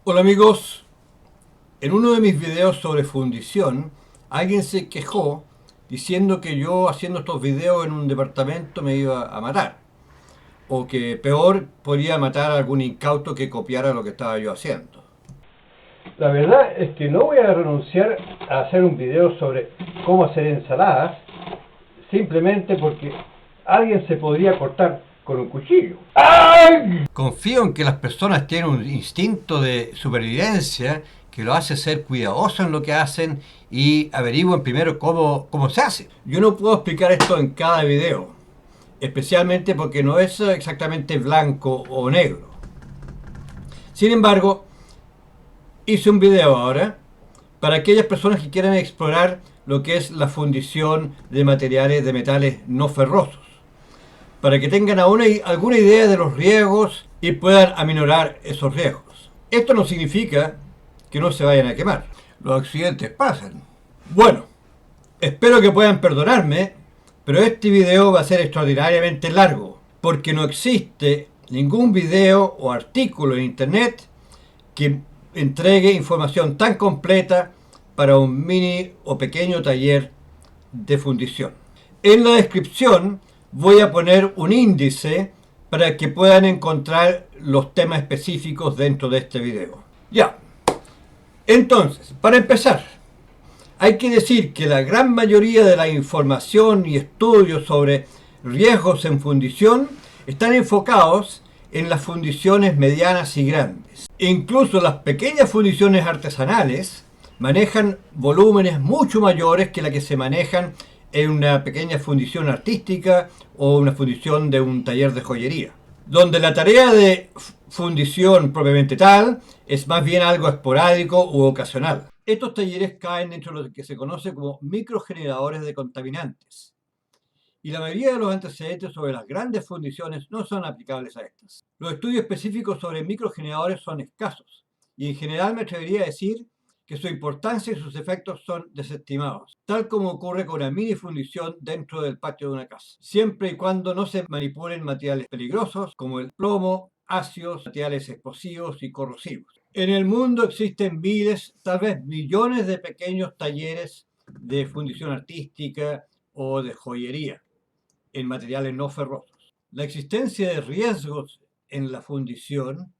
Hola amigos, en uno de mis videos sobre fundición, alguien se quejó diciendo que yo haciendo estos videos en un departamento me iba a matar, o que peor podría matar a algún incauto que copiara lo que estaba yo haciendo. La verdad es que no voy a renunciar a hacer un video sobre cómo hacer ensaladas simplemente porque alguien se podría cortar con un cuchillo. ¡Ay! Confío en que las personas tienen un instinto de supervivencia que lo hace ser cuidadosos en lo que hacen y averigüen primero cómo se hace. Yo no puedo explicar esto en cada video, especialmente porque no es exactamente blanco o negro. Sin embargo, hice un video ahora para aquellas personas que quieran explorar lo que es la fundición de materiales de metales no ferrosos, para que tengan alguna idea de los riesgos y puedan aminorar esos riesgos. Esto no significa que no se vayan a quemar. Los accidentes pasan. Bueno, espero que puedan perdonarme, pero este video va a ser extraordinariamente largo, porque no existe ningún video o artículo en internet que entregue información tan completa para un mini o pequeño taller de fundición. En la descripción voy a poner un índice para que puedan encontrar los temas específicos dentro de este video. Ya, entonces, para empezar, hay que decir que la gran mayoría de la información y estudios sobre riesgos en fundición están enfocados en las fundiciones medianas y grandes. Incluso las pequeñas fundiciones artesanales manejan volúmenes mucho mayores que la que se manejan en una pequeña fundición artística o una fundición de un taller de joyería, donde la tarea de fundición propiamente tal es más bien algo esporádico u ocasional. Estos talleres caen dentro de lo que se conoce como microgeneradores de contaminantes, y la mayoría de los antecedentes sobre las grandes fundiciones no son aplicables a estas. Los estudios específicos sobre microgeneradores son escasos, y en general me atrevería a decir que su importancia y sus efectos son desestimados, tal como ocurre con una mini fundición dentro del patio de una casa, siempre y cuando no se manipulen materiales peligrosos como el plomo, ácidos, materiales explosivos y corrosivos. En el mundo existen miles, tal vez millones de pequeños talleres de fundición artística o de joyería en materiales no ferrosos. La existencia de riesgos en la fundición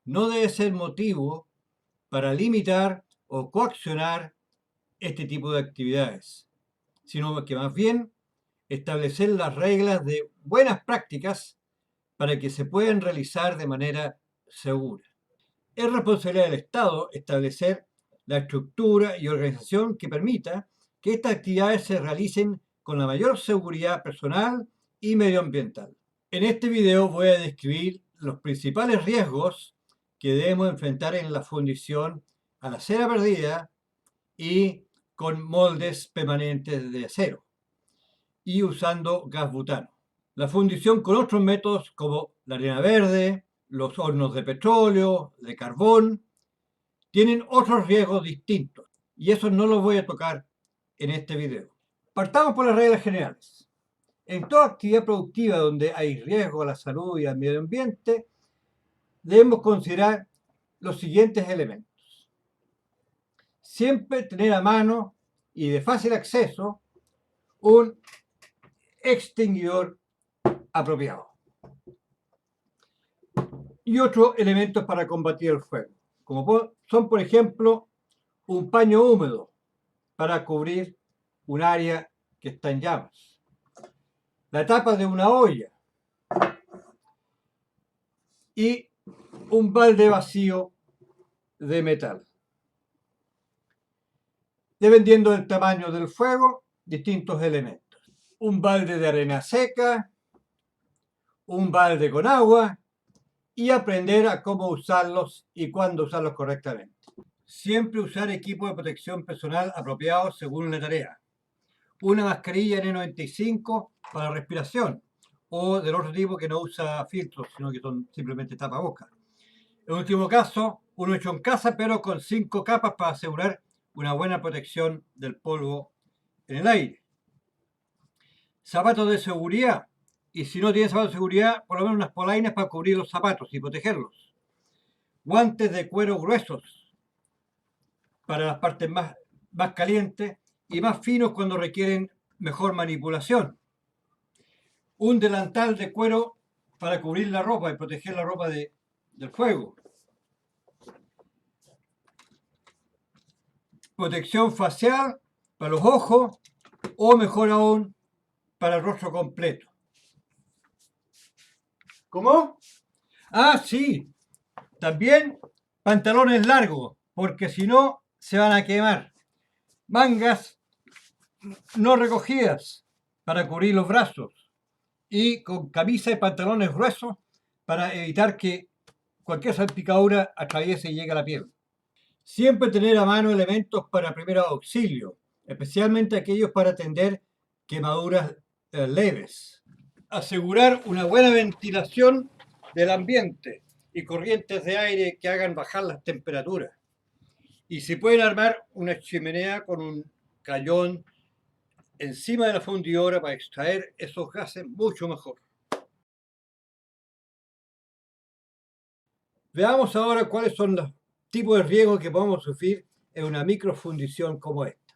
no debe ser motivo para limitar o coaccionar este tipo de actividades, sino que más bien establecer las reglas de buenas prácticas para que se puedan realizar de manera segura. Es responsabilidad del Estado establecer la estructura y organización que permita que estas actividades se realicen con la mayor seguridad personal y medioambiental. En este video voy a describir los principales riesgos que debemos enfrentar en la fundición a la cera perdida y con moldes permanentes de acero y usando gas butano. La fundición con otros métodos como la arena verde, los hornos de petróleo, de carbón, tienen otros riesgos distintos y eso no los voy a tocar en este video. Partamos por las reglas generales. En toda actividad productiva donde hay riesgo a la salud y al medio ambiente, debemos considerar los siguientes elementos. Siempre tener a mano y de fácil acceso un extinguidor apropiado y otros elementos para combatir el fuego, como son, por ejemplo, un paño húmedo para cubrir un área que está en llamas, la tapa de una olla y un balde vacío de metal. Dependiendo del tamaño del fuego, distintos elementos. Un balde de arena seca, un balde con agua y aprender a cómo usarlos y cuándo usarlos correctamente. Siempre usar equipo de protección personal apropiado según la tarea. Una mascarilla N95 para respiración o del otro tipo que no usa filtros, sino que son simplemente tapabocas. En último caso, uno hecho en casa, pero con 5 capas para asegurar una buena protección del polvo en el aire. Zapatos de seguridad, y si no tienen zapatos de seguridad, por lo menos unas polainas para cubrir los zapatos y protegerlos. guantes de cuero gruesos para las partes más calientes y más finos cuando requieren mejor manipulación. Un delantal de cuero para cubrir la ropa y proteger la ropa del fuego. Protección facial para los ojos o mejor aún para el rostro completo. ¿Cómo? Ah, sí. También pantalones largos, porque si no se van a quemar. Mangas no recogidas para cubrir los brazos y con camisa y pantalones gruesos para evitar que cualquier salpicadura atraviese y llegue a la piel. Siempre tener a mano elementos para primer auxilio, especialmente aquellos para atender quemaduras leves. Asegurar una buena ventilación del ambiente y corrientes de aire que hagan bajar las temperaturas. Y si pueden armar una chimenea con un cañón encima de la fundidora para extraer esos gases, mucho mejor. Veamos ahora cuáles son los tipos de riesgos que podemos sufrir en una microfundición como esta.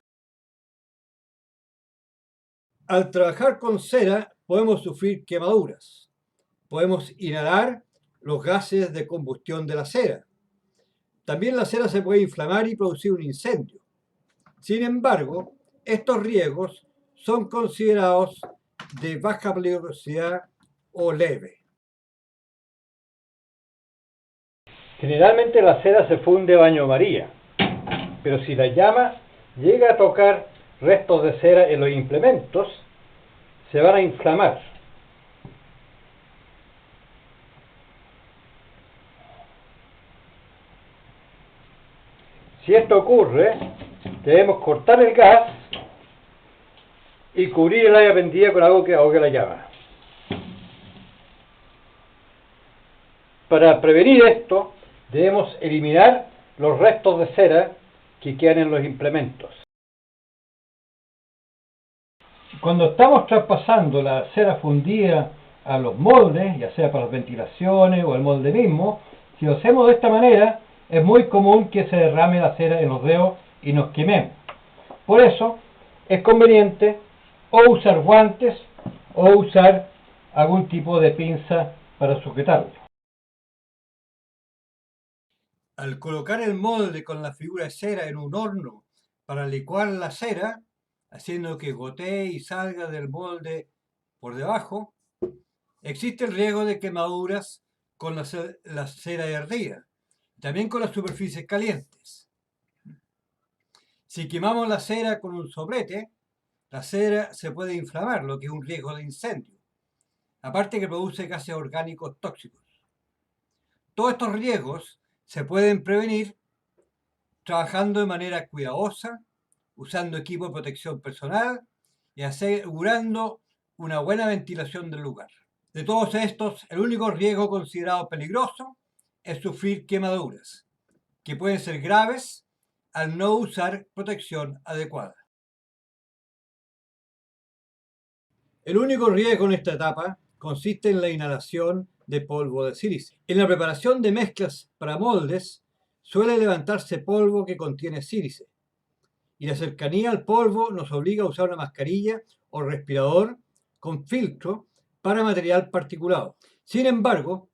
Al trabajar con cera podemos sufrir quemaduras. Podemos inhalar los gases de combustión de la cera. También la cera se puede inflamar y producir un incendio. Sin embargo, estos riesgos son considerados de baja peligrosidad o leve. Generalmente la cera se funde baño María, pero si la llama llega a tocar restos de cera en los implementos, se van a inflamar. Si esto ocurre, debemos cortar el gas y cubrir el área prendida con algo que ahogue la llama. Para prevenir esto, debemos eliminar los restos de cera que quedan en los implementos. Cuando estamos traspasando la cera fundida a los moldes, ya sea para las ventilaciones o el molde mismo, si lo hacemos de esta manera, es muy común que se derrame la cera en los dedos y nos quememos. Por eso, es conveniente o usar guantes o usar algún tipo de pinza para sujetarlo. Al colocar el molde con la figura de cera en un horno para licuar la cera, haciendo que gotee y salga del molde por debajo, existe el riesgo de quemaduras con la cera hervida, también con las superficies calientes. Si quemamos la cera con un soplete, la cera se puede inflamar, lo que es un riesgo de incendio, aparte que produce gases orgánicos tóxicos. Todos estos riesgos se pueden prevenir trabajando de manera cuidadosa, usando equipo de protección personal y asegurando una buena ventilación del lugar. De todos estos, el único riesgo considerado peligroso es sufrir quemaduras, que pueden ser graves al no usar protección adecuada. El único riesgo en esta etapa consiste en la inhalación de polvo de sílice. En la preparación de mezclas para moldes suele levantarse polvo que contiene sílice, y la cercanía al polvo nos obliga a usar una mascarilla o respirador con filtro para material particulado. Sin embargo,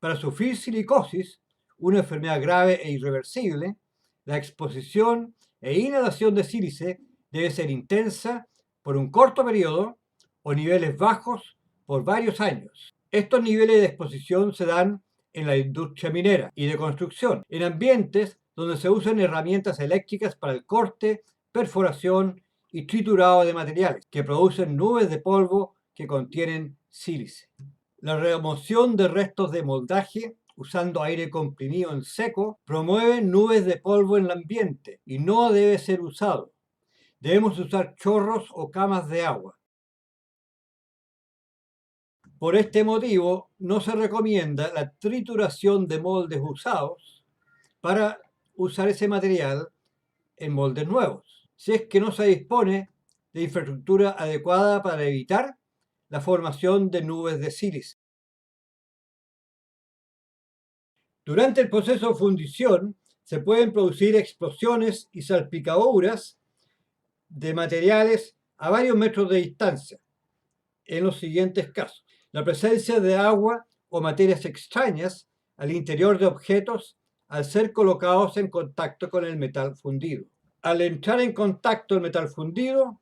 para sufrir silicosis, una enfermedad grave e irreversible, la exposición e inhalación de sílice debe ser intensa por un corto periodo o niveles bajos por varios años. Estos niveles de exposición se dan en la industria minera y de construcción, en ambientes donde se usan herramientas eléctricas para el corte, perforación y triturado de materiales, que producen nubes de polvo que contienen sílice. La remoción de restos de moldaje usando aire comprimido en seco promueve nubes de polvo en el ambiente y no debe ser usado. Debemos usar chorros o camas de agua. Por este motivo, no se recomienda la trituración de moldes usados para usar ese material en moldes nuevos, si es que no se dispone de infraestructura adecuada para evitar la formación de nubes de sílice. Durante el proceso de fundición se pueden producir explosiones y salpicaduras de materiales a varios metros de distancia, en los siguientes casos: la presencia de agua o materias extrañas al interior de objetos al ser colocados en contacto con el metal fundido. Al entrar en contacto el metal fundido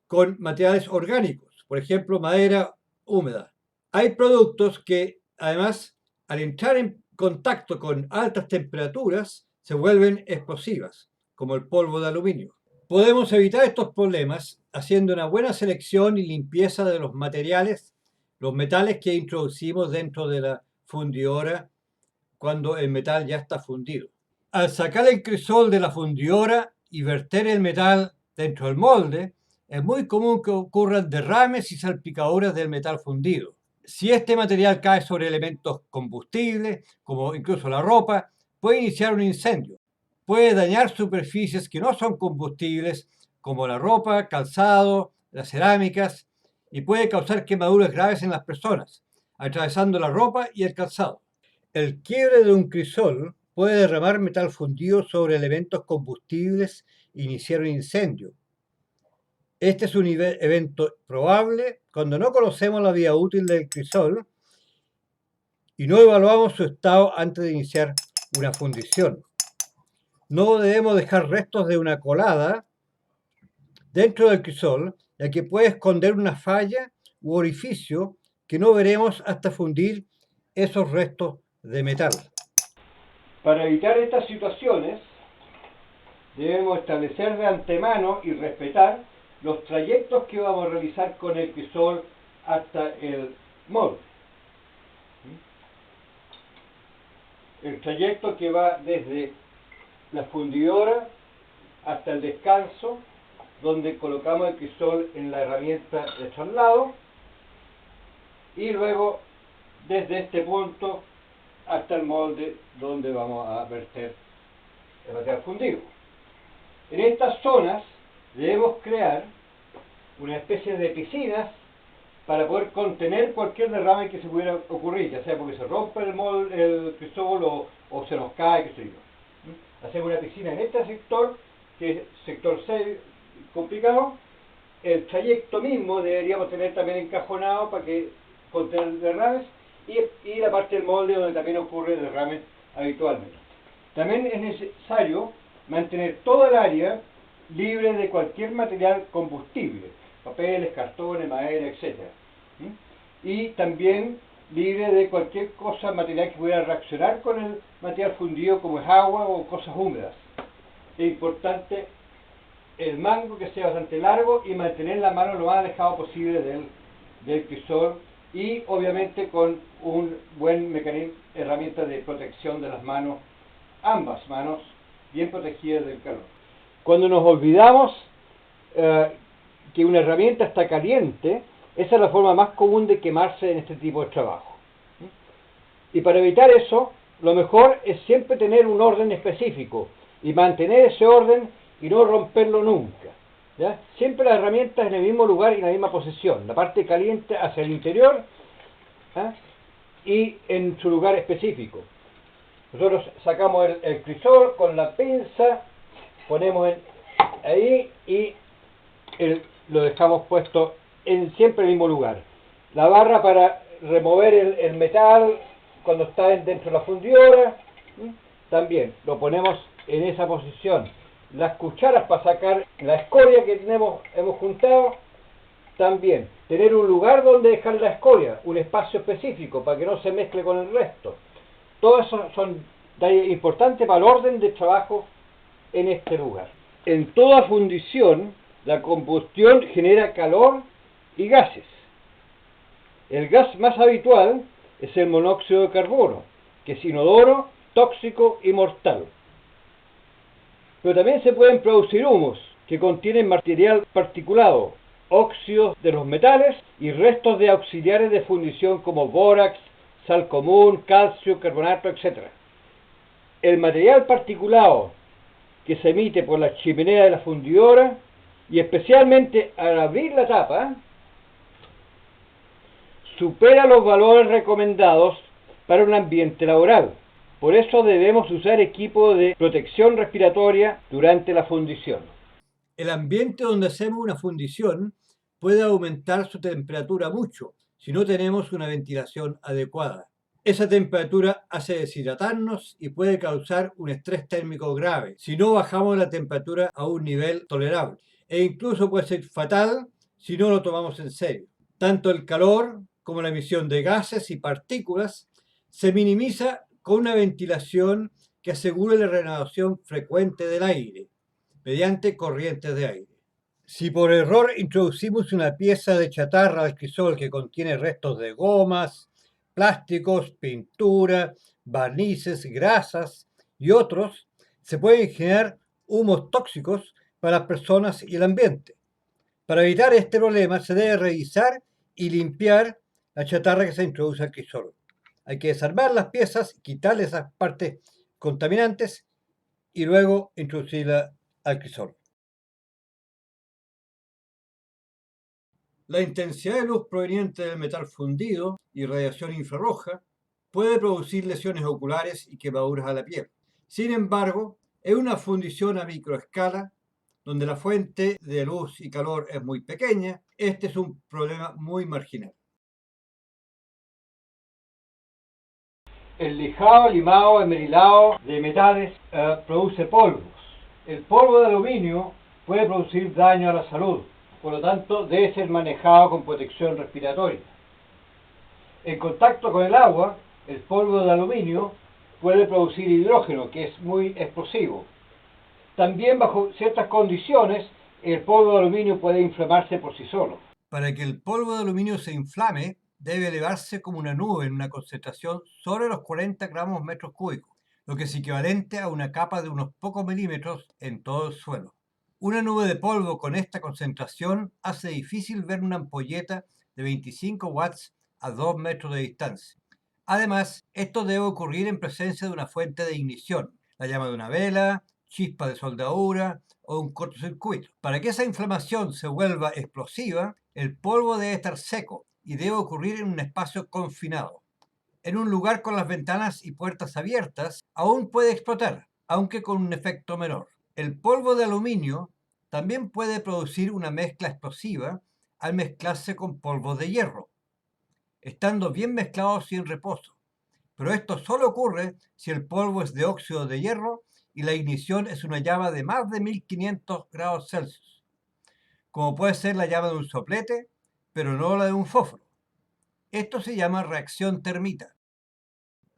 con materiales orgánicos, por ejemplo, madera húmeda. Hay productos que, además, al entrar en contacto con altas temperaturas, se vuelven explosivas, como el polvo de aluminio. Podemos evitar estos problemas haciendo una buena selección y limpieza de los materiales, los metales que introducimos dentro de la fundidora cuando el metal ya está fundido. Al sacar el crisol de la fundidora y verter el metal dentro del molde, es muy común que ocurran derrames y salpicaduras del metal fundido. Si este material cae sobre elementos combustibles, como incluso la ropa, puede iniciar un incendio. Puede dañar superficies que no son combustibles, como la ropa, calzado, las cerámicas, y puede causar quemaduras graves en las personas, atravesando la ropa y el calzado. El quiebre de un crisol puede derramar metal fundido sobre elementos combustibles e iniciar un incendio. Este es un evento probable cuando no conocemos la vida útil del crisol y no evaluamos su estado antes de iniciar una fundición. No debemos dejar restos de una colada dentro del crisol, ya que puede esconder una falla u orificio que no veremos hasta fundir esos restos de metal. Para evitar estas situaciones, debemos establecer de antemano y respetar los trayectos que vamos a realizar con el crisol hasta el molde. El trayecto que va desde la fundidora hasta el descanso, donde colocamos el crisol en la herramienta de traslado, y luego desde este punto hasta el molde donde vamos a verter el material fundido. En estas zonas debemos crear una especie de piscinas para poder contener cualquier derrame que se pudiera ocurrir, ya sea porque se rompe el crisol o se nos cae, qué sé yo. Hacemos una piscina en este sector, que es sector 6, complicado. El trayecto mismo deberíamos tener también encajonado para que contener derrames, y la parte del molde donde también ocurre derrames habitualmente. También es necesario mantener toda el área libre de cualquier material combustible, papeles, cartones, madera, etc. Y también libre de cualquier cosa, material que pudiera reaccionar con el material fundido, como es agua o cosas húmedas. Es importante el mango que sea bastante largo y mantener la mano lo más alejado posible del crisol, y obviamente con un buen mecanismo, herramienta de protección de las manos, ambas manos bien protegidas del calor. Cuando nos olvidamos que una herramienta está caliente, esa es la forma más común de quemarse en este tipo de trabajo. Y para evitar eso, lo mejor es siempre tener un orden específico y mantener ese orden y no romperlo nunca, ¿ya? Siempre las herramientas en el mismo lugar y en la misma posición, la parte caliente hacia el interior, ¿ya? Y en su lugar específico. Nosotros sacamos el crisol con la pinza, ponemos ahí y lo dejamos puesto siempre en el mismo lugar. La barra para remover el metal cuando está dentro de la fundidora, también lo ponemos en esa posición. Las cucharas para sacar la escoria que hemos juntado, también. Tener un lugar donde dejar la escoria, un espacio específico para que no se mezcle con el resto. Todo eso son detalles importantes para el orden de trabajo en este lugar. En toda fundición, la combustión genera calor y gases. El gas más habitual es el monóxido de carbono, que es inodoro, tóxico y mortal. Pero también se pueden producir humos que contienen material particulado, óxidos de los metales y restos de auxiliares de fundición como bórax, sal común, calcio, carbonato, etc. El material particulado que se emite por la chimenea de la fundidora, y especialmente al abrir la tapa, supera los valores recomendados para un ambiente laboral. Por eso debemos usar equipo de protección respiratoria durante la fundición. El ambiente donde hacemos una fundición puede aumentar su temperatura mucho si no tenemos una ventilación adecuada. Esa temperatura hace deshidratarnos y puede causar un estrés térmico grave si no bajamos la temperatura a un nivel tolerable. E incluso puede ser fatal si no lo tomamos en serio. Tanto el calor como la emisión de gases y partículas se minimiza con una ventilación que asegure la renovación frecuente del aire mediante corrientes de aire. Si por error introducimos una pieza de chatarra al crisol que contiene restos de gomas, plásticos, pintura, barnices, grasas y otros, se pueden generar humos tóxicos para las personas y el ambiente. Para evitar este problema se debe revisar y limpiar la chatarra que se introduce al crisol. Hay que desarmar las piezas, quitarle esas partes contaminantes y luego introducirla al crisol. La intensidad de luz proveniente del metal fundido y radiación infrarroja puede producir lesiones oculares y quemaduras a la piel. Sin embargo, en una fundición a microescala, donde la fuente de luz y calor es muy pequeña, este es un problema muy marginal. El lijado, limado, esmerilado de metales produce polvos. El polvo de aluminio puede producir daño a la salud, por lo tanto debe ser manejado con protección respiratoria. En contacto con el agua, el polvo de aluminio puede producir hidrógeno, que es muy explosivo. También bajo ciertas condiciones, el polvo de aluminio puede inflamarse por sí solo. Para que el polvo de aluminio se inflame, debe elevarse como una nube en una concentración sobre los 40 gramos metros cúbicos, lo que es equivalente a una capa de unos pocos milímetros en todo el suelo. Una nube de polvo con esta concentración hace difícil ver una ampolleta de 25 watts a 2 metros de distancia. Además, esto debe ocurrir en presencia de una fuente de ignición, la llama de una vela, chispa de soldadura o un cortocircuito. Para que esa inflamación se vuelva explosiva, el polvo debe estar seco y debe ocurrir en un espacio confinado. En un lugar con las ventanas y puertas abiertas, aún puede explotar, aunque con un efecto menor. El polvo de aluminio también puede producir una mezcla explosiva al mezclarse con polvo de hierro, estando bien mezclados y en reposo. Pero esto solo ocurre si el polvo es de óxido de hierro y la ignición es una llama de más de 1500 grados Celsius, como puede ser la llama de un soplete, pero no la de un fósforo. Esto se llama reacción termita.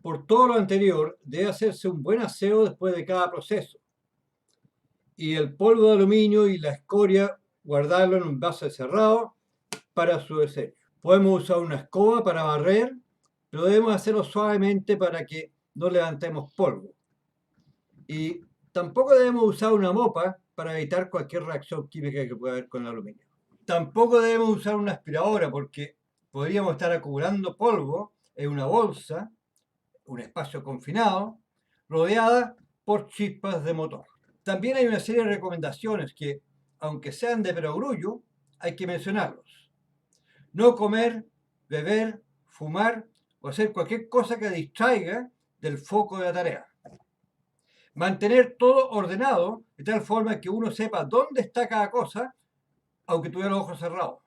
Por todo lo anterior, debe hacerse un buen aseo después de cada proceso. Y el polvo de aluminio y la escoria, guardarlo en un vaso cerrado para su desecho. Podemos usar una escoba para barrer, pero debemos hacerlo suavemente para que no levantemos polvo. Y tampoco debemos usar una mopa para evitar cualquier reacción química que pueda haber con el aluminio. Tampoco debemos usar una aspiradora porque podríamos estar acumulando polvo en una bolsa, un espacio confinado, rodeada por chispas de motor. También hay una serie de recomendaciones que, aunque sean de perogrullo, hay que mencionarlos. No comer, beber, fumar o hacer cualquier cosa que distraiga del foco de la tarea. Mantener todo ordenado de tal forma que uno sepa dónde está cada cosa, aunque tuviera los ojos cerrados.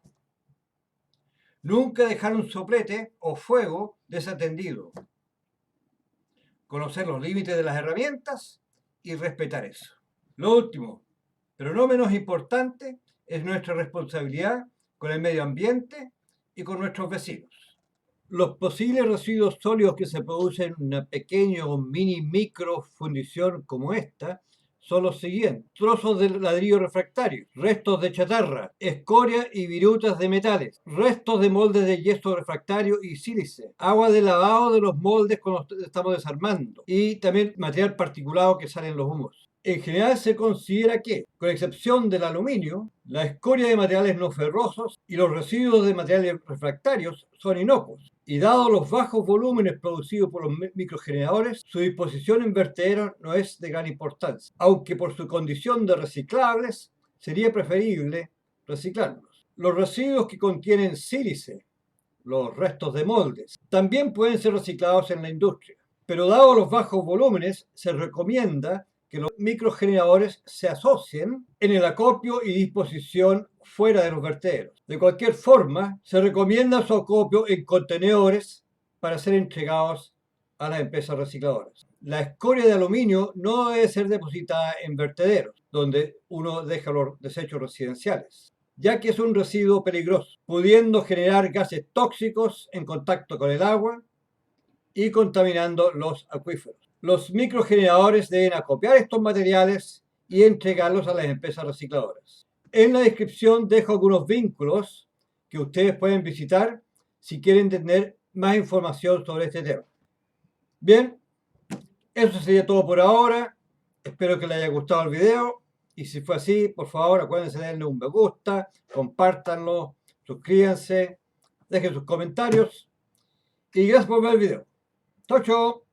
Nunca dejar un soplete o fuego desatendido. Conocer los límites de las herramientas y respetar eso. Lo último, pero no menos importante, es nuestra responsabilidad con el medio ambiente y con nuestros vecinos. Los posibles residuos sólidos que se producen en una pequeña o micro fundición como esta son los siguientes: trozos de ladrillo refractario, restos de chatarra, escoria y virutas de metales, restos de moldes de yeso refractario y sílice, agua de lavado de los moldes cuando estamos desarmando y también material particulado que sale en los humos. En general se considera que, con excepción del aluminio, la escoria de materiales no ferrosos y los residuos de materiales refractarios son inocuos. Y dado los bajos volúmenes producidos por los microgeneradores, su disposición en vertederos no es de gran importancia, aunque por su condición de reciclables sería preferible reciclarlos. Los residuos que contienen sílice, los restos de moldes, también pueden ser reciclados en la industria. Pero dado los bajos volúmenes, se recomienda que los microgeneradores se asocien en el acopio y disposición fuera de los vertederos. De cualquier forma, se recomienda su acopio en contenedores para ser entregados a las empresas recicladoras. La escoria de aluminio no debe ser depositada en vertederos, donde uno deja los desechos residenciales, ya que es un residuo peligroso, pudiendo generar gases tóxicos en contacto con el agua y contaminando los acuíferos. Los microgeneradores deben acopiar estos materiales y entregarlos a las empresas recicladoras. En la descripción dejo algunos vínculos que ustedes pueden visitar si quieren tener más información sobre este tema. Bien, eso sería todo por ahora. Espero que les haya gustado el video. Y si fue así, por favor, acuérdense de darle un me gusta, compártanlo, suscríbanse, dejen sus comentarios. Y gracias por ver el video. Chau, chau.